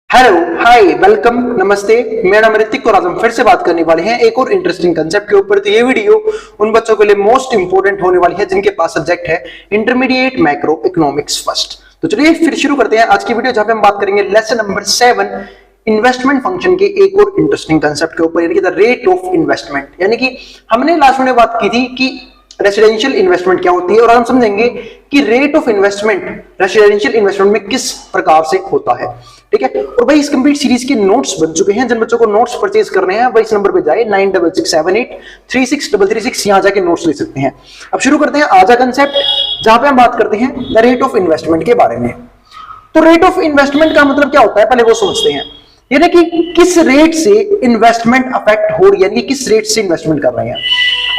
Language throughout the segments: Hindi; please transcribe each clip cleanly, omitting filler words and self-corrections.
हेलो हाय वेलकम नमस्ते। मेरा नाम ऋतिक और आज हम फिर से बात करने वाले हैं एक और इंटरेस्टिंग कंसेप्ट के ऊपर। तो ये वीडियो उन बच्चों के लिए मोस्ट इंपोर्टेंट होने वाली है जिनके पास सब्जेक्ट है इंटरमीडिएट मैक्रो इकोनॉमिक्स फर्स्ट। तो चलिए फिर शुरू करते हैं आज की वीडियो, जहां पे हम बात करेंगे लेसन नंबर 7 इन्वेस्टमेंट फंक्शन के एक और इंटरेस्टिंग कंसेप्ट के ऊपर, यानी कि द रेट ऑफ इन्वेस्टमेंट। यानी कि हमने लास्ट में बात की थी कि रेसिडेंशियल इन्वेस्टमेंट क्या होती है और हम समझेंगे कि rate of investment residential investment में किस प्रकार से होता है। ठीक है, और भाई इस कंप्लीट सीरीज के नोट्स बन चुके हैं। जिन बच्चों को नोट्स परचेज करने हैं भाई इस नंबर पे जाए 9667836336 यहां जाके नोट्स ले सकते हैं। अब शुरू करते हैं आज का कंसेप्ट, जहां पे हम बात करते हैं द रेट ऑफ इन्वेस्टमेंट के बारे में। तो रेट ऑफ इन्वेस्टमेंट का मतलब क्या होता है पहले वो समझते हैं। यानी कि किस रेट से इन्वेस्टमेंट अफेक्ट हो रही है, यानी कि किस रेट से इन्वेस्टमेंट कर रहे हैं।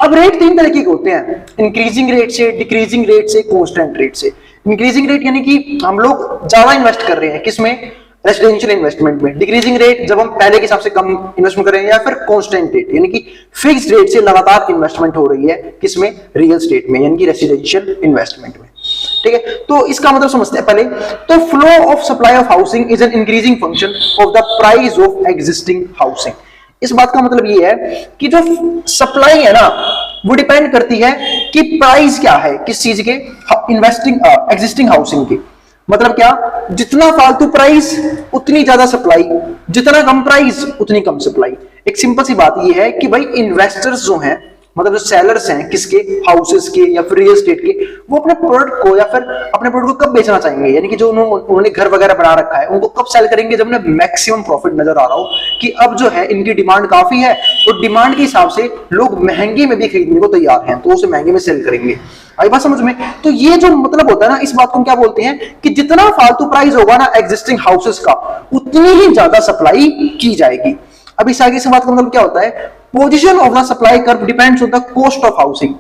अब रेट तीन तरीके के होते हैं, इंक्रीजिंग रेट से, डिक्रीजिंग रेट से, कांस्टेंट रेट से। इंक्रीजिंग रेट यानी कि हम लोग ज्यादा इन्वेस्ट कर रहे हैं किसमें, रेसिडेंशियल इन्वेस्टमेंट में। डिक्रीजिंग रेट जब हम पहले के हिसाब से कम इन्वेस्टमेंट कर रहे हैं, या फिर कांस्टेंट रेट यानी कि फिक्स्ड रेट से लगातार इन्वेस्टमेंट हो रही है किसमें, रियल एस्टेट में, यानी कि रेसिडेंशियल इन्वेस्टमेंट में। ठीक है, तो इसका मतलब समझते हैं पहले। तो flow of supply of housing is an increasing function of the price of existing housing. इस बात का मतलब ये है कि जो सप्लाई है ना वो डिपेंड करती है कि प्राइस क्या है किस चीज के, इन्वेस्टिंग एग्जिस्टिंग हाउसिंग की। मतलब क्या, जितना फालतू प्राइस उतनी ज्यादा सप्लाई, जितना कम प्राइस उतनी कम सप्लाई। एक सिंपल सी बात ये है कि भाई इन्वेस्टर्स जो हैं, मतलब जो सेलर्स हैं किसके, हाउसेस के या फिर रियल एस्टेट के, वो अपने प्रोडक्ट को या फिर अपने प्रोडक्ट को कब बेचना चाहेंगे, यानी कि जो उन्होंने घर वगैरह बना रखा है उनको कब सेल करेंगे, जब उन्हें मैक्सिमम प्रॉफिट नजर आ रहा हो कि अब जो है इनकी डिमांड काफी है और डिमांड के हिसाब से लोग महंगे में भी खरीदने को तैयार हैं, तो उसे महंगे में सेल करेंगे। आई बात समझ में। तो ये जो मतलब होता है ना, इस बात को हम क्या बोलते हैं कि जितना फालतू प्राइस होगा ना एग्जिस्टिंग हाउसेस का, उतनी ही ज्यादा सप्लाई की जाएगी। अब इस आगे से बात का मतलब क्या होता है, position of the supply curve depends on the cost of housing.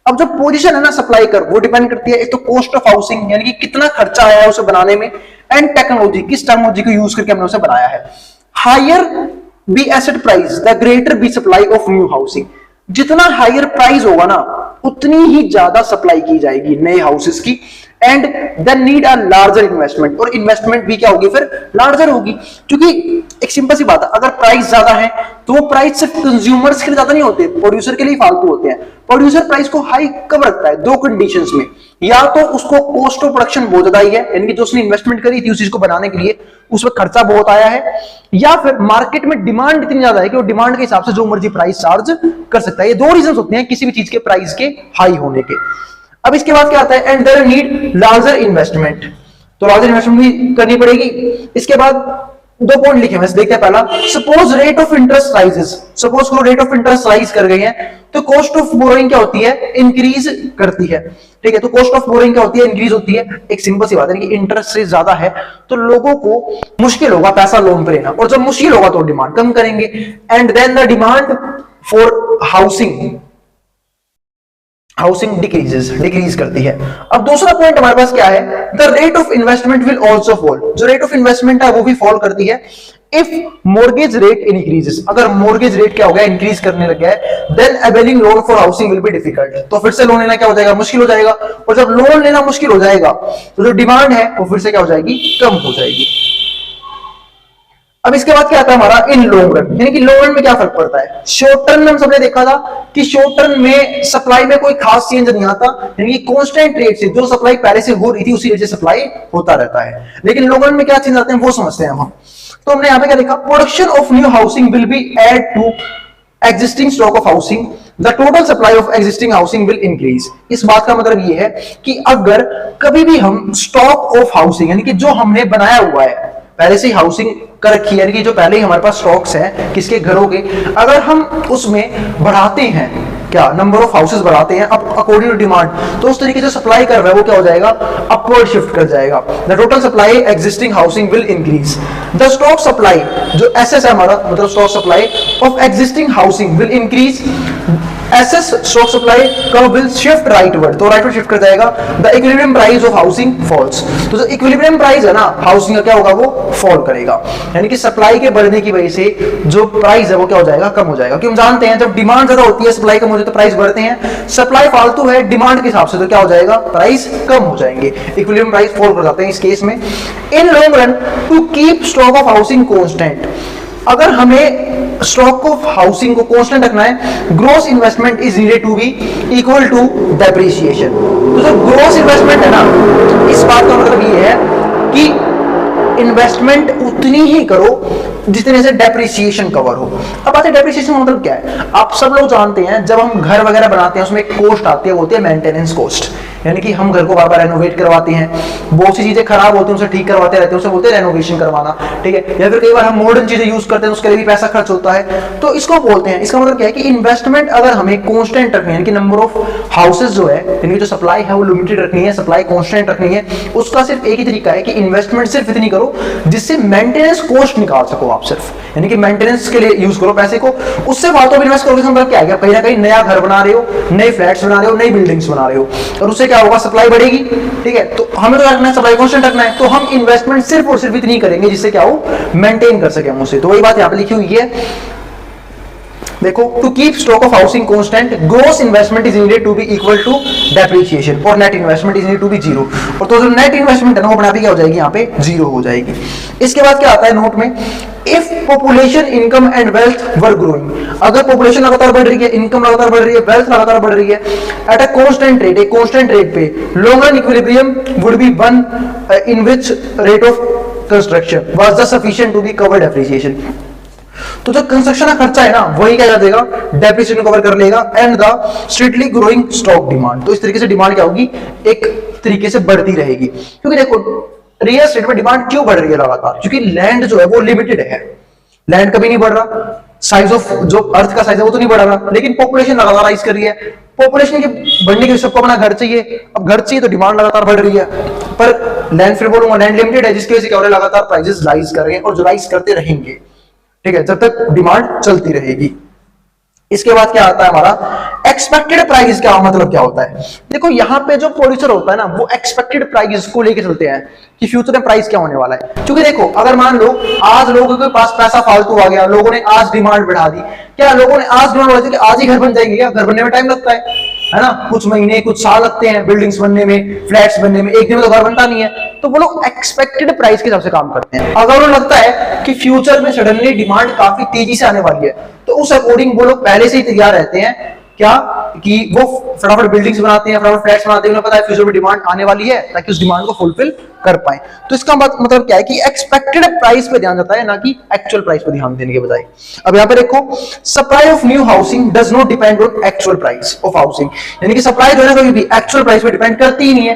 अब जो पोजीशन है ना सप्लाई कर्व वो डिपेंड करती है एक तो कॉस्ट ऑफ हाउसिंग, यानी कि कितना खर्चा आया है उसे बनाने में, एंड टेक्नोलॉजी, किस टेक्नोलॉजी को यूज करके हमने उसे बनाया है। Higher be asset price the greater be supply of new housing. जितना हायर प्राइस होगा ना उतनी ही ज्यादा सप्लाई की जाएगी नए हाउसेस की, and then need a larger investment, और इन्वेस्टमेंट भी क्या होगी फिर, लार्जर होगी। क्योंकि एक सिंपल सी बात है, अगर प्राइस ज्यादा है तो वो प्राइस सिर्फ कंज्यूमर्स के लिए ज्यादा नहीं होते, प्रोड्यूसर के लिए फालतू होते हैं। प्रोड्यूसर प्राइस को हाई कब रखता है, दो कंडीशंस में, या तो उसको कॉस्ट ऑफ प्रोडक्शन बहुत ज्यादा ही है, यानी कि जो उसने इन्वेस्टमेंट करी थी उस चीज को बनाने के लिए उसमें खर्चा बहुत आया है, या फिर मार्केट में डिमांड इतनी ज्यादा है कि वो डिमांड के हिसाब से जो मर्जी प्राइस चार्ज कर सकता है। ये दो रीजन होते हैं किसी भी चीज के प्राइस के हाई होने के। अब इसके बाद क्या आता है, and there need larger investment, तो लार्जर इन्वेस्टमेंट भी करनी पड़ेगी। इसके बाद दो पॉइंट लिखे हैं, देखते हैं। पहला, suppose rate of interest rises, suppose को रेट ऑफ इंटरेस्ट राइज कर गई है तो कॉस्ट ऑफ बोरोइंग क्या होती है, इंक्रीज करती है। ठीक है, तो कॉस्ट ऑफ बोरोइंग क्या होती है, इंक्रीज होती है। एक सिंपल सी बात है कि इंटरेस्ट से ज्यादा है तो लोगों को मुश्किल होगा पैसा लोन पे लेना, और जब मुश्किल होगा तो डिमांड कम करेंगे, and then the demand for housing decrease करती है। अब दूसरा पॉइंट हमारे पास क्या है, the rate of investment will also fall, जो रेट ऑफ इन्वेस्टमेंट है वो भी फॉल करती है इफ मोर्गेज रेट इंक्रीजेस। अगर मोर्गेज रेट क्या हो गया, इंक्रीज करने लग गया है, then availing loan for housing will be difficult, तो फिर से लोन लेना क्या हो जाएगा, मुश्किल हो जाएगा। और जब लोन लेना मुश्किल हो जाएगा तो जो डिमांड है वो फिर से क्या हो जाएगी, कम हो जाएगी। अब इसके बाद क्या आता है हमारा, इन लॉन्ग रन, यानी कि लॉन्ग रन में क्या फर्क पड़ता है। शॉर्ट टर्म में हम सबने देखा था कि शॉर्ट टर्म में सप्लाई में कोई खास चेंज नहीं आता, यानी कि कांस्टेंट रेट से जो सप्लाई पहले से हो रही थी उसी रेट से सप्लाई होता रहता है। लेकिन लॉन्ग रन में क्या चेंज आते हैं वो समझते हैं हम। तो हमने यहाँ पे क्या देखा, production of new housing will be add to existing stock of housing, the total supply of existing housing will increase. इस बात का मतलब ये है कि अगर कभी भी हम स्टॉक ऑफ हाउसिंग, यानी कि जो हमने बनाया हुआ है पहले से हाउसिंग कर रखी है, यानी कि जो पहले ही हमारे पास स्टॉक्स हैं किसके, घरों के, अगर हम उसमें बढ़ाते हैं क्या, नंबर ऑफ हाउसेस बढ़ाते हैं अब अकॉर्डिंग टू डिमांड, तो उस तरीके से सप्लाई कर रहा है वो क्या हो जाएगा, अपवर्ड शिफ्ट कर जाएगा। The total supply existing housing will increase, the stock supply, जो एसएस है हमारा मतलब stock supply of existing housing will increase, SS stock supply curve will shift rightward, तो राइटवर्ड शिफ्ट कर जाएगा। The equilibrium price of housing falls, तो जो इक्विलिब्रियम प्राइस है ना हाउसिंग का क्या होगा, वो फॉल करेगा, यानी कि सप्लाई के बढ़ने की वजह से जो प्राइस है वो क्या हो जाएगा, कम हो जाएगा। क्योंकि हम जानते हैं जब डिमांड ज्यादा होती है सप्लाई कम हो जाती तो प्राइस बढ़ते हैं, सप्लाई फालतू है डिमांड के हिसाब से तो क्या हो जाएगा, प्राइस कम हो जाएंगे, इक्विलिब्रियम प्राइस फॉल कर जाते हैं इस केस में। In long run to keep stock of housing constant, अगर हमें स्टॉक ऑफ हाउसिंग को कांस्टेंट रखना है, gross investment is needed to be equal to depreciation. तो जो ग्रॉस इन्वेस्टमेंट है ना, इस बात का मतलब ये है कि इन्वेस्टमेंट उतनी ही करो जितने से डेप्रिसिएशन कवर हो। अब बात है डेप्रिसिएशन मतलब क्या है, आप सब लोग जानते हैं जब हम घर वगैरह बनाते हैं उसमें एक कॉस्ट आती है, वो होती है मेंटेनेंस कॉस्ट, यानी कि हम घर को बार बार रेनोवेट करवाते हैं, बहुत सी चीजें खराब होती हैं उसे ठीक करवाते रहते हैं, उसे बोलते हैं रेनोवेशन करवाना, ठीक है। या फिर कई बार हम मॉडर्न चीजें यूज करते हैं उसके लिए भी पैसा खर्च होता है, तो इसको बोलते हैं। इसका मतलब क्या है कि इन्वेस्टमेंट अगर हमें कांस्टेंट रखनी है, यानी कि नंबर ऑफ हाउसेज जो है, यानी कि जो सप्लाई है वो लिमिटेड रखनी है, सप्लाई कांस्टेंट रखनी है, उसका सिर्फ एक ही तरीका है कि इन्वेस्टमेंट सिर्फ इतनी करो जिससे मेंटेनेंस कॉस्ट निकाल सको आप सिर्फ, यानी कि मेंटेनेंस के लिए यूज करो पैसे को, उससे फालतू इन्वेस्ट करोगे मतलब क्या है, कहीं ना कहीं नया घर बना रहे हो, नए फ्लैट्स बना रहे हो, नई बिल्डिंग्स बना रहे हो, और उससे क्या होगा, सप्लाई बढ़ेगी, ठीक है। तो हमें तो रखना है, सप्लाई कांस्टेंट रखना है, तो हम इन्वेस्टमेंट सिर्फ और सिर्फ इतनी करेंगे जिससे क्या हो, मेंटेन कर सके हम उसे। तो वही बात यहां पे लिखी हुई है, देखो, to keep stock of housing constant gross investment is needed to be equal to depreciation और net investment is needed to be zero. और तो जो नेट इन्वेस्टमेंट है ना वो अपने आप ही क्या हो जाएगी, यहाँ पे जीरो हो जाएगी। इसके बाद क्या आता है नोट में, if population income and wealth were growing, अगर पॉपुलेशन लगातार बढ़ रही है, इनकम लगातार बढ़ रही है, वेल्थ लगातार बढ़ रही है एट अ कांस्टेंट रेट, एक कांस्टेंट रेट पे, long run equilibrium would be one in which rate of construction was the sufficient to be cover depreciation. तो जो कंस्ट्रक्शन का खर्चा है ना वही क्या कर देगा, डेप्रिसिएशन कवर कर लेगा, and the strictly growing stock demand. तो इस तरीके से डिमांड क्या होगी, एक तरीके से बढ़ती रहेगी। क्योंकि देखो रियल एस्टेट में डिमांड क्यों बढ़ रही है लगातार, क्योंकि लैंड जो है वो लिमिटेड है, लैंड कभी नहीं बढ़ रहा, साइज ऑफ जो अर्थ का साइज है वो तो नहीं बढ़ रहा, लेकिन पॉपुलेशन लगातार राइज कर रही है, पॉपुलेशन के बढ़ने के लिए सबको अपना घर चाहिए, अब घर चाहिए तो डिमांड लगातार बढ़ रही है, पर लैंड फिर बोलूंगा लैंड लिमिटेड है, जिसकी वजह से क्या हो रहा है, लगातार प्राइसेस राइज कर रहे हैं और जो राइज करते रहेंगे, ठीक है, जब तक डिमांड चलती रहेगी। इसके बाद क्या आता है हमारा एक्सपेक्टेड प्राइस, क्या मतलब क्या होता है, देखो यहाँ पे जो प्रोड्यूसर होता है ना वो एक्सपेक्टेड प्राइस को लेके चलते हैं कि फ्यूचर में प्राइस क्या होने वाला है। क्योंकि देखो अगर मान लो आज लोगों के पास पैसा फालतू आ गया, लोगों ने आज डिमांड बढ़ा दी, क्या लोगों ने आज डिमांड बढ़ा दी कि आज ही घर बन जाएंगे, क्या घर बनने में टाइम लगता है ना, कुछ महीने कुछ साल लगते हैं बिल्डिंग्स बनने में, फ्लैट्स बनने में, एक दिन में तो घर बनता नहीं है। तो वो लोग एक्सपेक्टेड प्राइस के हिसाब से काम करते हैं। अगर उन्हें लगता है कि फ्यूचर में सडनली डिमांड काफी तेजी से आने वाली है तो उस अकॉर्डिंग वो लोग पहले से ही तैयार रहते हैं, क्या कि वो फटाफट बिल्डिंग्स बनाते हैं, फटाफट फ्लैट्स बनाते हैं, उन्हें पता है फ्यूचर में डिमांड आने वाली है ताकि उस डिमांड को फुलफिल कर पाए। तो इसका मतलब क्या है कि एक्सपेक्टेड प्राइस पे ध्यान जाता है, ना कि एक्चुअल प्राइस पे ध्यान देने के बजाय। अब यहाँ पे देखो, supply of new housing does not depend on actual price of housing, यानी कि सप्लाई जो है कभी भी एक्चुअल प्राइस पे डिपेंड करती ही नहीं है,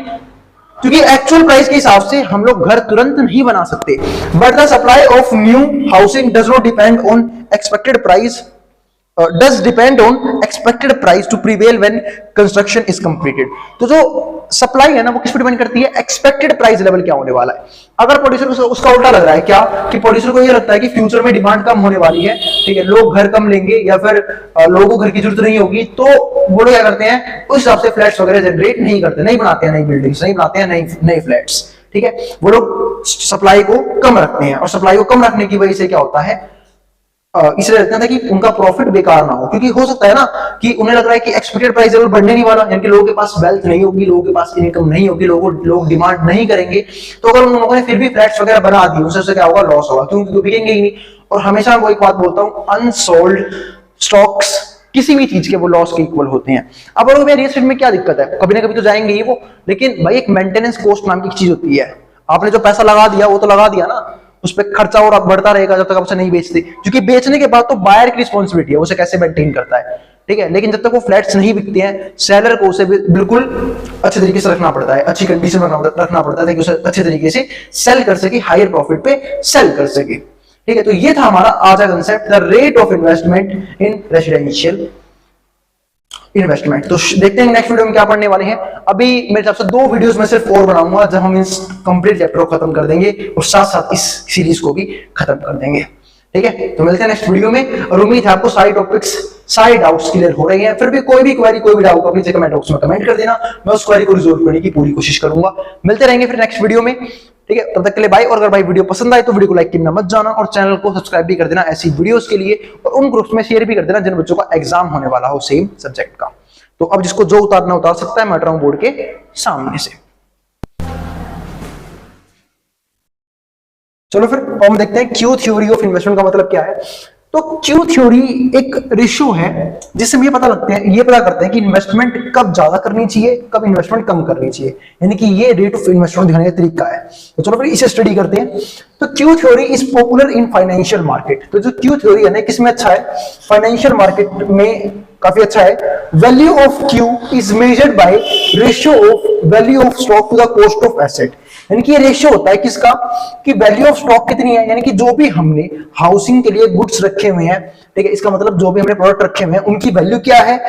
क्योंकि एक्चुअल प्राइस के हिसाब से हम लोग घर तुरंत नहीं बना सकते। But the supply of new housing does not depend on expected price, does depend on expected price to prevail when construction is completed। तो जो सप्लाई है ना वो किस पर डिपेंड करती है, एक्सपेक्टेड प्राइस लेवल क्या होने वाला है। अगर प्रोड्यूसर को उसका उल्टा लग रहा है, क्या कि प्रोड्यूसर को ये लगता है कि फ्यूचर में डिमांड कम होने वाली है, ठीक है, लोग घर कम लेंगे या फिर लोगों को घर की जरूरत नहीं होगी, तो वो लोग क्या करते हैं उस हिसाब से फ्लैट्स वगैरह जनरेट नहीं करते, नहीं बनाते हैं नई बिल्डिंग्स, नहीं बनाते हैं नए फ्लैट्स, ठीक है। वो लोग सप्लाई को कम रखते हैं और सप्लाई को कम रखने की वजह से क्या होता है, इसलिए रखते हैं कि उनका प्रॉफिट बेकार ना हो। क्योंकि हो सकता है ना कि उन्हें लग रहा है कि एक्सपेक्टेड प्राइस लेवल बढ़ने नहीं वाला, यानी कि लोगों के पास वेल्थ नहीं होगी, लोगों के पास इनकम नहीं होगी, लोग डिमांड नहीं करेंगे, तो अगर उन लोगों ने फिर भी फ्लैट्स वगैरह बना दिए उससे क्या होगा, लॉस होगा, क्योंकि बिकेंगे ही नहीं। और हमेशा वो एक बात बोलता हूँ, अनसोल्ड स्टॉक्स किसी भी चीज के वो लॉस के इक्वल होते हैं। अब अगर रियल एस्टेट में क्या दिक्कत है, कभी ना कभी तो जाएंगे ही वो, लेकिन भाई एक मेंटेनेंस कॉस्ट नाम की चीज होती है, आपने जो पैसा लगा दिया वो तो लगा दिया ना, उस पर खर्चा और बढ़ता रहेगा जब तक आप उसे नहीं बेचते, क्योंकि बेचने के बाद तो बायर की रिस्पॉन्सिबिलिटी है उसे कैसे मेंटेन करता है, ठीक है। लेकिन जब तक वो फ्लैट्स नहीं बिकते हैं, सेलर को उसे बिल्कुल अच्छे तरीके से रखना पड़ता है, अच्छी कंडीशन में रखना पड़ता है ताकि उसे अच्छे तरीके से सेल कर सके, हायर प्रॉफिट पे सेल कर सके, ठीक है। तो ये था हमारा आज का concept, the rate of investment in residential investment. तो देखते हैं नेक्स्ट वीडियो में क्या पढ़ने वाले हैं। अभी मेरे हिसाब से 2 वीडियोस में सिर्फ और बनाऊंगा जब हम इस कंप्लीट चैप्टर को खत्म कर देंगे और साथ साथ इस सीरीज को भी खत्म कर देंगे, ठीक है। तो मिलते हैं नेक्स्ट वीडियो में और उम्मीद है आपको सारे टॉपिक्स सारे डाउट्स क्लियर हो रहे हैं? फिर भी कोई भी क्वेरी, कोई भी डाउट अपनी कमेंट बॉक्स में कमेंट कर देना, मैं उस क्वेरी को रिजॉल्व करने की पूरी कोशिश करूंगा। मिलते रहेंगे फिर नेक्स्ट वीडियो में, ठीक है? तब तक के लिए बाय। और अगर भाई वीडियो पसंद आए तो वीडियो को लाइक करना मत जाना, और चैनल को सब्सक्राइब भी कर देना ऐसी वीडियोस के लिए, और उन ग्रुप्स में शेयर भी कर देना जिन बच्चों का एग्जाम होने वाला हो सेम सब्जेक्ट का। तो अब जिसको जो उतारना उतार सकता है, मैं हट रहा हूं बोर्ड के सामने से। चलो फिर हम देखते हैं क्यू थ्योरी ऑफ इन्वेस्टमेंट का मतलब क्या है। तो क्यू थ्योरी एक रेशियो है जिससे हम ये पता करते हैं कि इन्वेस्टमेंट कब ज्यादा करनी चाहिए, कब इन्वेस्टमेंट कम करनी चाहिए, यानी कि ये रेट ऑफ इन्वेस्टमेंट दिखाने का तरीका है। तो चलो फिर इसे स्टडी करते हैं। तो Q theory is popular in financial market. तो जो क्यू थ्योरी है ना, किसमें अच्छा है? फाइनेंशियल मार्केट में काफी अच्छा है। Value of Q is measured by ratio of value of stock to the cost of asset, यानी कि ये रेशियो होता है किसका? कि वैल्यू ऑफ स्टॉक कितनी है, यानी कि जो भी हमने हाउसिंग के लिए गुड्स रखे हुए हैं, ठीक है, इसका मतलब जो भी हमने प्रोडक्ट रखे हुए हैं उनकी वैल्यू क्या है,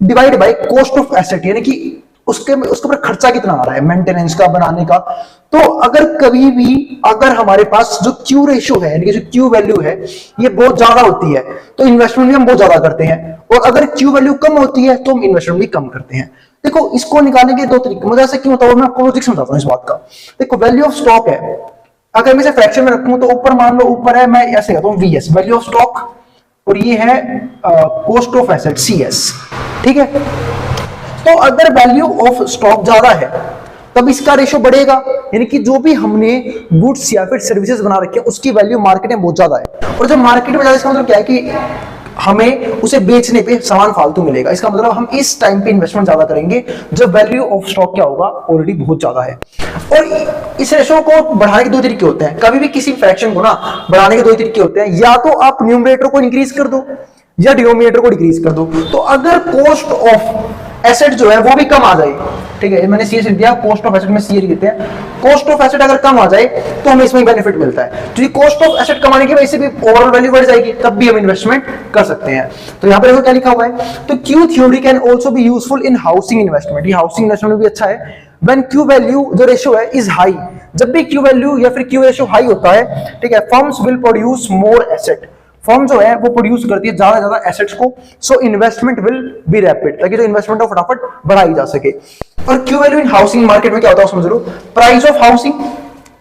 divide by cost of asset, यानी कि उसके ऊपर खर्चा कितना आ रहा है मेंटेनेंस का, बनाने का। तो अगर कभी भी अगर हमारे पास जो क्यू रेशियो है, यानी कि जो क्यू वैल्यू है, ये बहुत ज्यादा होती है तो इन्वेस्टमेंट भी हम बहुत ज्यादा करते हैं, और अगर क्यू वैल्यू कम होती है तो हम इन्वेस्टमेंट भी कम करते हैं। देखो, इसको निकालने के दो तरीके, मुझे ऐसा क्यों बताऊं, मैं आपको लॉजिक समझाता हूं इस बात का। देखो, वैल्यू ऑफ स्टॉक है, अगर मैं इसे फ्रैक्शन में रखूं तो ऊपर मान लो ऊपर है, मैं ऐसे कहता हूं वीएस वैल्यू ऑफ स्टॉक, और ये है कॉस्ट ऑफ एसेट सीएस, ठीक है। तो अगर वैल्यू ऑफ स्टॉक ज्यादा है तब इसका रेशियो बढ़ेगा, यानी कि जो भी हमने गुड्स या फिर सर्विसेज बना रखे हैं उसकी वैल्यू मार्केट में बहुत ज्यादा है, और जब मार्केट में ज्यादा, इसका मतलब क्या है कि हमें उसे बेचने पे सामान फालतू मिलेगा। इसका मतलब हम इस टाइम पे इन्वेस्टमेंट ज्यादा करेंगे जब वैल्यू ऑफ स्टॉक क्या होगा, ऑलरेडी बहुत ज्यादा है। और इस रेशो को बढ़ाने के दो तरीके होते हैं, कभी भी किसी फ्रैक्शन को ना बढ़ाने के दो तरीके होते हैं, या तो आप न्यूमरेटर को इंक्रीज कर दो या डिनोमिनेटर को डिक्रीज कर दो। तो अगर कॉस्ट ऑफ एसेट जो है वो भी कम आ जाए, ठीक है, मैंने सीएस लिख दिया, कॉस्ट ऑफ एसेट में सीए लिखते हैं, कॉस्ट ऑफ एसेट अगर कम आ जाए तो हमें इसमें बेनिफिट मिलता है। तो ये कॉस्ट ऑफ एसेट कमाने की वजह से भी ओवरऑल वैल्यू बढ़ जाएगी, तब भी हम इन्वेस्टमेंट कर सकते हैं। तो यहाँ पे देखो क्या लिखा हुआ है, तो Q theory can also be useful in housing investment. ये हाउसिंग इन्वेस्टमेंट में भी अच्छा है। व्हेन क्यू वैल्यू जो रेशियो है इज हाई, जब भी क्यू वैल्यू या फिर क्यू रेशियो हाई होता है, ठीक है, firms will produce more asset, firm जो है वो प्रोड्यूस करती है ज्यादा ज्यादा एसेट्स को, so investment will be rapid, ताकि जो इन्वेस्टमेंट है फटाफट बढ़ाई जा सके। और Q value in housing market में क्या होता है समझ लो, प्राइस ऑफ हाउसिंग,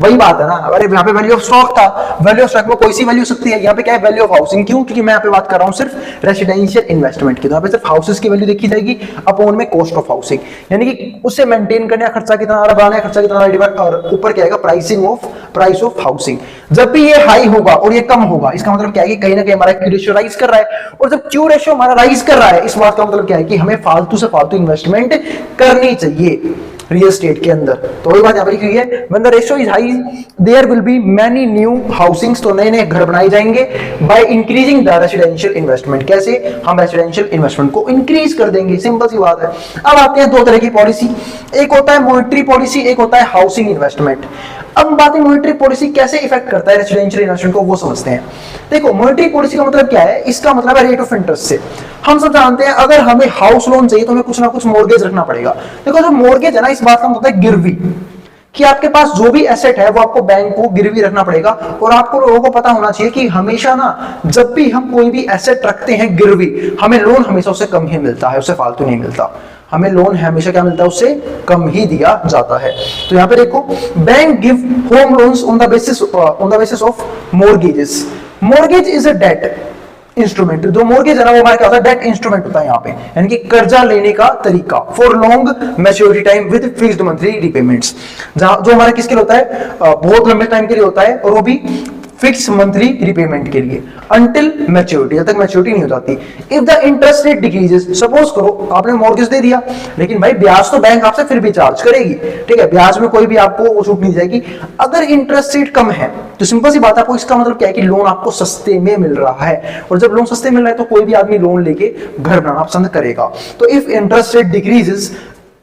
वही बात है ना। अरे यहाँ पे वैल्यू ऑफ स्टॉक था, वैल्यू ऑफ स्टॉक में कोई सी वैल्यू सकती है, यहाँ पे क्या है वैल्यू ऑफ हाउसिंग। क्यों? क्योंकि मैं यहाँ पे बात कर रहा हूँ सिर्फ रेसिडेंशियल इन्वेस्टमेंट की, तो यहाँ पे सिर्फ हाउसेस की वैल्यू देखी जाएगी अपॉन में कॉस्ट ऑफ हाउसिंग, यानी कि उसे मेंटेन करने का खर्चा कितना आ रहा है, बनाने का खर्चा कितना आ रहा है, और ऊपर क्या आएगा प्राइस ऑफ हाउसिंग। जब भी ये हाई होगा और ये कम होगा, इसका मतलब क्या है कि कहीं ना कहीं हमारा क्यू रेशियो राइज कर रहा है, और जब क्यू रेशियो हमारा राइज कर रहा है, इस बात का मतलब क्या है कि हमें फालतू से फालतू इन्वेस्टमेंट करनी चाहिए रियल एस्टेट के अंदर। तो वही बात यहाँ पर लिखी हुई है, when the ratio is high there will be many new housings, तो नए नए घर बनाए जाएंगे, by increasing the residential investment. कैसे? हम रेसिडेंशियल इन्वेस्टमेंट को इंक्रीज कर देंगे, सिंपल सी बात है। अब आते हैं दो तरह की पॉलिसी, एक होता है मॉनेटरी पॉलिसी, एक होता है हाउसिंग इन्वेस्टमेंट। अब बात है मॉनेटरी पॉलिसी कैसे इफेक्ट करता है रेसिडेंशियल इन्वेस्टमेंट को, वो समझते हैं। देखो, मॉनेटरी पॉलिसी का मतलब क्या है, इसका मतलब है रेट ऑफ इंटरेस्ट से। हम सब जानते हैं अगर हमें हाउस लोन चाहिए तो हमें कुछ ना कुछ मॉर्गेज रखना पड़ेगा। देखो, जो मॉर्गेज है ना, इस बात का मतलब है गिरवी, कि आपके पास जो भी एसेट है वो आपको बैंक को गिरवी रखना पड़ेगा। और आपको लोगों को पता होना चाहिए कि हमेशा ना, जब भी हम कोई भी एसेट रखते हैं गिरवी, हमें लोन हमेशा उससे कम ही मिलता है, उससे फालतू नहीं मिलता। हमें लोन हमेशा क्या मिलता है, उससे कम ही दिया जाता है। तो यहाँ पे देखो, bank give home loans on the basis of mortgages. Mortgage is a debt instrument, जो मॉर्गेज है ना वो हमारा क्या होता है, डेट इंस्ट्रूमेंट होता है यहाँ पे, यानी कि कर्जा लेने का तरीका, for long maturity time with fixed monthly repayments, जो हमारा किसके लिए होता है, बहुत लंबे टाइम के लिए होता है, और वो भी फिक्स मंथली रिपेमेंट के लिए, अंटिल मैच्योरिटी, जब तक मैच्योरिटी नहीं हो जाती। If the interest rate decreases, suppose करो आपने मॉर्गेज दे दिया, लेकिन भाई ब्याज तो बैंक आपसे फिर भी चार्ज करेगी, ठीक है, ब्याज में कोई भी आपको छूट नहीं जाएगी। अगर इंटरेस्ट रेट कम है तो सिंपल सी बात है, आपको इसका मतलब क्या है कि लोन आपको सस्ते में मिल रहा है, और जब लोन सस्ते मिल रहा है तो कोई भी आदमी लोन लेके घर बनाना पसंद करेगा। तो if interest rate decreases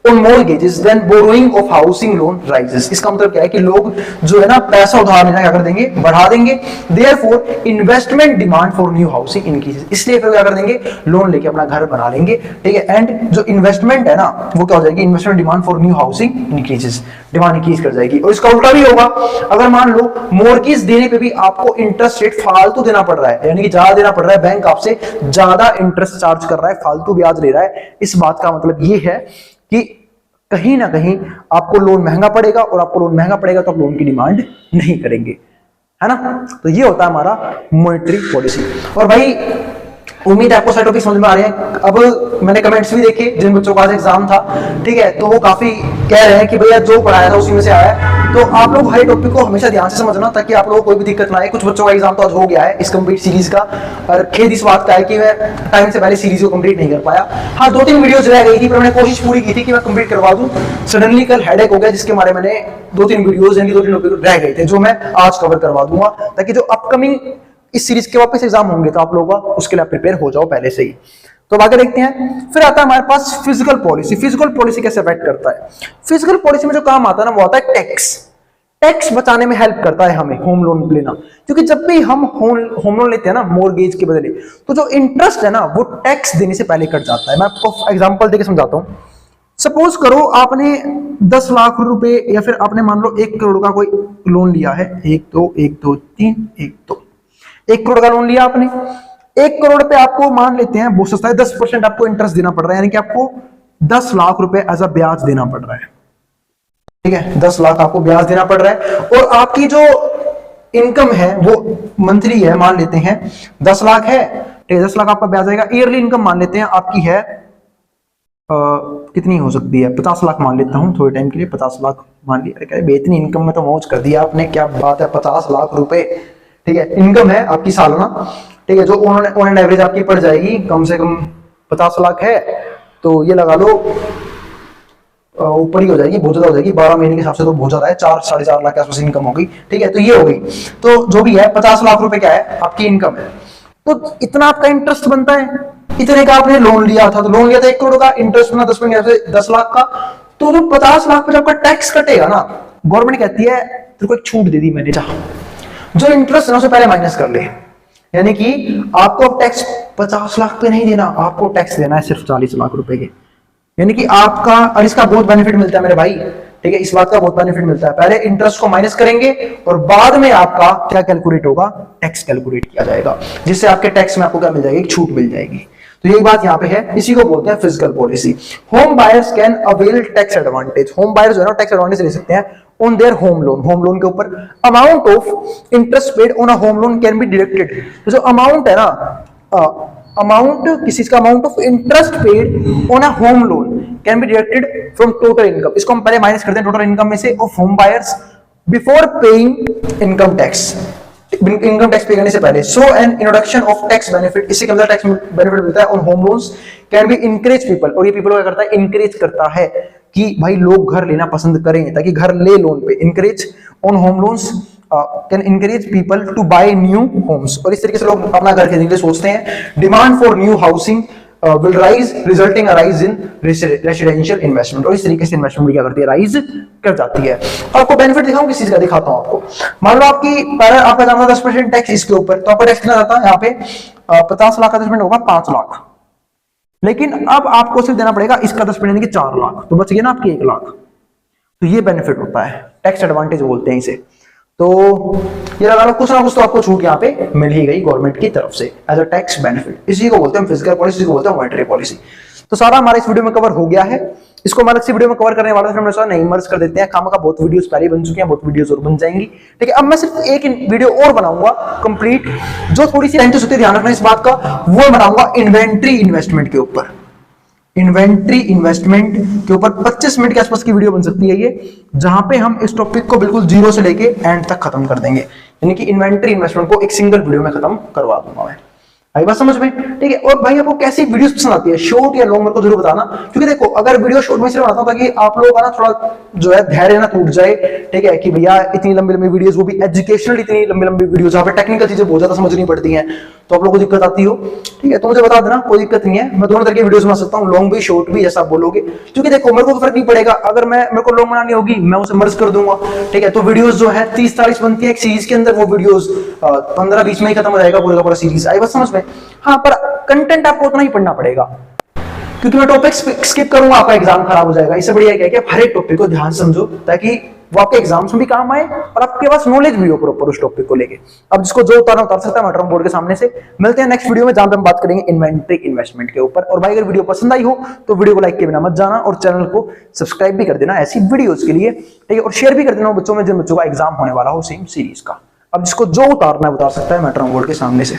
on mortgages then borrowing of housing loan rises। इसका मतलब क्या है कि लोग जो है ना पैसा उधार लेना क्या कर देंगे, बढ़ा देंगे। therefore investment demand for new housing increases, इसलिए फिर क्या कर देंगे, लोन लेके अपना घर बना लेंगे, ठीक है। एंड जो इन्वेस्टमेंट है ना वो क्या हो जाएगी, investment demand for new housing increases, demand increase कर जाएगी। और इसका उल्टा भी होगा, अगर मान लो मॉर्गेज देने पे भी आपको इंटरेस्ट रेट फालतू देना पड़ रहा है, यानी कि ज्यादा देना पड़ रहा है, बैंक आपसे ज्यादा इंटरेस्ट चार्ज कर रहा है, फालतू ब्याज ले रहा है, इस बात का मतलब ये है कि कहीं ना कहीं आपको लोन महंगा पड़ेगा, और आपको लोन महंगा पड़ेगा तो आप लोन की डिमांड नहीं करेंगे, है ना। तो ये होता है हमारा मॉनेटरी पॉलिसी। और भाई उम्मीद है आपको सारे टॉपिक समझ में आ रहे हैं। अब मैंने कमेंट्स भी देखे जिन बच्चों का आज एग्जाम था, ठीक है, तो वो काफी कह रहे हैं कि भैया जो पढ़ाया था उसी में से आया है। तो आप लोग हर टॉपिक को हमेशा ध्यान से समझना ताकि आप लोगों को कोई भी दिक्कत ना आए। कुछ बच्चों का एग्जाम तो आज हो गया है इस कंप्लीट सीरीज का, और खेद इस बात का है कि मैं टाइम से पहले सीरीज को कंप्लीट नहीं कर पाया। हाँ, 2-3 वीडियोज रह गई थी, पर मैंने कोशिश पूरी की थी कि मैं कंप्लीट करवा दूं। सडनली कल हेडेक हो गया, जिसके बारे में मैंने 2-3 वीडियोज यानी 2-3 टॉपिक रह गए थे जो मैं आज कवर करवा दूंगा, ताकि जो अपकमिंग इस सीरीज के वापस एग्जाम होंगे तो आप लोगों का उसके लिए प्रिपेयर हो जाओ पहले से ही। तो आगे देखते हैं। फिर आता है हमारे पास फिजिकल पॉलिसी। फिजिकल पॉलिसी कैसे अफेक्ट करता है? फिजिकल पॉलिसी में जो काम आता है ना वो आता है टैक्स। टैक्स बचाने में हेल्प करता है हमें होम लोन लेना, क्योंकि जब भी हम होम लोन लेते हैं ना मॉर्गेज के बदले, तो जो इंटरेस्ट है ना वो टैक्स देने से पहले कट जाता है। मैं आपको एग्जांपल देके समझाता हूँ। सपोज करो आपने 10 लाख रुपए या फिर आपने मान लो 1 करोड़ का कोई लोन लिया है, 1 2 1 करोड़ का लोन लिया आपने। 1 करोड़ पे आपको मान लेते हैं बहुत सस्ता है, 10% आपको इंटरेस्ट देना पड़ रहा है, यानी कि आपको 10 लाख रुपए एज अ ब्याज देना पड़ रहा है, ठीक है। 10 लाख आपको ब्याज देना पड़ रहा है, और आपकी जो इनकम है वो मंथली है, मान लेते हैं 10 लाख है, ठीक है। 10 लाख आपका ब्याज आएगा। ईयरली इनकम मान लेते हैं आपकी है कितनी हो सकती है, 50 लाख मान लेता हूं थोड़े टाइम के लिए, 50 लाख मान लिया। अरे बेहतरीन इनकम में तो मौज कर दिया आपने, क्या बात है, 50 लाख रुपए, ठीक है, इनकम है आपकी सालाना, ठीक है, जो ऑन एवरेज आपकी पड़ जाएगी कम से कम 50 लाख है, तो ये लगा लो ऊपर ही हो जाएगी, बहुत ज्यादा हो जाएगी, 12 महीने के हिसाब से तो बहुत ज्यादा है, 4-4.5 लाख के आसपास इनकम हो गई, ठीक है। तो ये हो गई, तो जो भी है 50 लाख रुपए क्या है आपकी इनकम है, तो इतना आपका इंटरेस्ट बनता है। इतने का आपने लोन लिया था, तो लोन लिया था 1 करोड़ का, इंटरेस्ट बना 10 लाख का, तो जो 50 लाख पे जब आपका टैक्स कटेगा ना, गवर्नमेंट कहती है तेरे को एक छूट दे दी मैंने, जो इंटरेस्ट है उसे पहले माइनस कर ले, यानी कि आपको अब टैक्स 50 लाख पे नहीं देना, आपको टैक्स देना है सिर्फ 40 लाख रुपए के, यानी कि आपका, और इसका बहुत बेनिफिट मिलता है मेरे भाई, ठीक है, इस बात का बहुत बेनिफिट मिलता है। पहले इंटरेस्ट को माइनस करेंगे और बाद में आपका क्या कैलकुलेट होगा, टैक्स कैलकुलेट किया जाएगा, जिससे आपके टैक्स में आपको क्या मिल जाएगी, एक छूट मिल जाएगी। तो ये बात यहाँ पे है, इसी को बोलते हैं physical policy. Home buyers can avail tax advantage. Home buyers जो है ना टैक्स एडवांटेज ले सकते हैं on their home loan. Home loan के ऊपर amount of interest paid on a home loan can be deducted. तो जो अमाउंट है ना, अमाउंट किसी का amount of interest paid on a home loan can be deducted from total income. इसको हम पहले माइनस करते हैं टोटल इनकम में से of home buyers before paying income tax, income tax pay करने से पहले। So an introduction of tax benefit, इससे क्या टैक्स बेनिफिट मिलता है on home loans can be encourage people. और ये पीपल क्या करता है, इंकरेज करता है कि भाई लोग घर लेना पसंद करें, ताकि घर ले लोन पे। Encourage on home loans can encourage people to buy new homes, और इस तरीके से लोग अपना घर खरीदने के लिए सोचते हैं। Demand for new housing will rise resulting a rise in residential investment, और इस तरीके से इन्वेस्टमेंट भी क्या करती है, राइज कर जाती है। आपको बेनिफिट दिखाऊं, किस चीज का दिखाता हूं आपको। मान लो आपकी पहले आपका जाना 10% टैक्स इसके ऊपर, तो आपका टैक्स कितना जाता है यहाँ पे 50 लाख का 10% होगा 5 लाख, लेकिन अब आपको सिर्फ देना पड़ेगा इसका 10% यानी कि 4 लाख, तो बच गया ना आपके 1 लाख। तो ये बेनिफिट होता है, टैक्स एडवांटेज बोलते हैं इसे। तो ये लगा लो कुछ ना कुछ तो आपको छूट यहाँ पे मिल ही गई गवर्नमेंट की तरफ से एज अ टैक्स बेनिफिट। इसी को बोलते हैं फिजिकल पॉलिसी, को बोलते हैं मॉनेटरी पॉलिसी। तो सारा हमारा इस वीडियो में कवर हो गया है। इसको मैं अलग से वीडियो में कवर करने वाला था, हमने सोचा नहीं मर्ज कर देते हैं, खामा का बहुत वीडियोस पहले बन चुके हैं, बहुत वीडियोस और बन जाएंगी, ठीक है। अब मैं सिर्फ एक वीडियो और बनाऊंगा कंप्लीट, जो थोड़ी सी होती है, ध्यान रखना इस बात का, वो बनाऊंगा इन्वेंट्री इन्वेस्टमेंट के ऊपर। इन्वेंट्री इन्वेस्टमेंट के ऊपर 25 मिनट के आसपास की वीडियो बन सकती है ये, जहां पे हम इस टॉपिक को बिल्कुल जीरो से लेके एंड तक खत्म कर देंगे, यानी कि इन्वेंट्री इन्वेस्टमेंट को एक सिंगल वीडियो में खत्म करवा दूंगा मैं। आई बात समझ में? ठीक है। और भाई आपको कैसी वीडियोस पसंद आती है, शॉर्ट या लॉन्ग, मेरे को जरूर बताना। क्योंकि देखो अगर वीडियो शॉर्ट में इसलिए बनाता हूं ताकि आप लोगों का ना थोड़ा जो है धैर्य ना टूट जाए, ठीक है, कि भैया इतनी लंबी लंबी वीडियोस, वो भी एजुकेशनल इतनी लंबी लंबी वीडियोस जहां पे टेक्निकल चीजें बहुत ज्यादा समझनी पड़ती हैं, तो आप लोगों को दिक्कत आती हो, ठीक है, तो मुझे बता देना, कोई दिक्कत नहीं है, मैं दोनों तरह की वीडियोस बना सकता हूं, लॉन्ग भी शॉर्ट भी, जैसा आप बोलोगे। क्योंकि देखो मेरे को फर्क नहीं पड़ेगा, अगर मेरे को लॉन्ग बनानी होगी मैं उसे मर्ज कर दूंगा, ठीक है, तो वीडियोस जो है 30-40 बनती है एक सीरीज के अंदर, वो वीडियोस 15-20 में ही खत्म हो जाएगा पूरा का पूरा सीरीज। आई बात समझ में? हाँ, पर कंटेंट आपको उतना ही पढ़ना पड़ेगा, क्योंकि मैं टॉपिक स्किप करूंगा आपका एग्जाम खराब हो जाएगा। इससे बढ़िया क्या है कि आप हर एक टॉपिक को ध्यान से समझो, ताकि वो आपके एग्जाम्स में भी काम आए और आपके पास नॉलेज भी हो प्रॉपर उस टॉपिक को लेके। अब जिसको जो उतारना उतार सकता है, मैं बोर्ड के सामने से। मिलते हैं नेक्स्ट वीडियो में, जहां पे हम बात करेंगे इन्वेंटरी इन्वेस्टमेंट के ऊपर। और भाई अगर वीडियो पसंद आई हो तो वीडियो को लाइक के बिना मत जाना, और चैनल को सब्सक्राइब भी कर देना ऐसी वीडियोस के लिए, ठीक है, और शेयर भी कर देना बच्चों में जिन बच्चों का एग्जाम होने वाला हो सेम सीरीज का। अब जिसको जो उतारना है उतार सकता है, मैं बोर्ड के सामने से।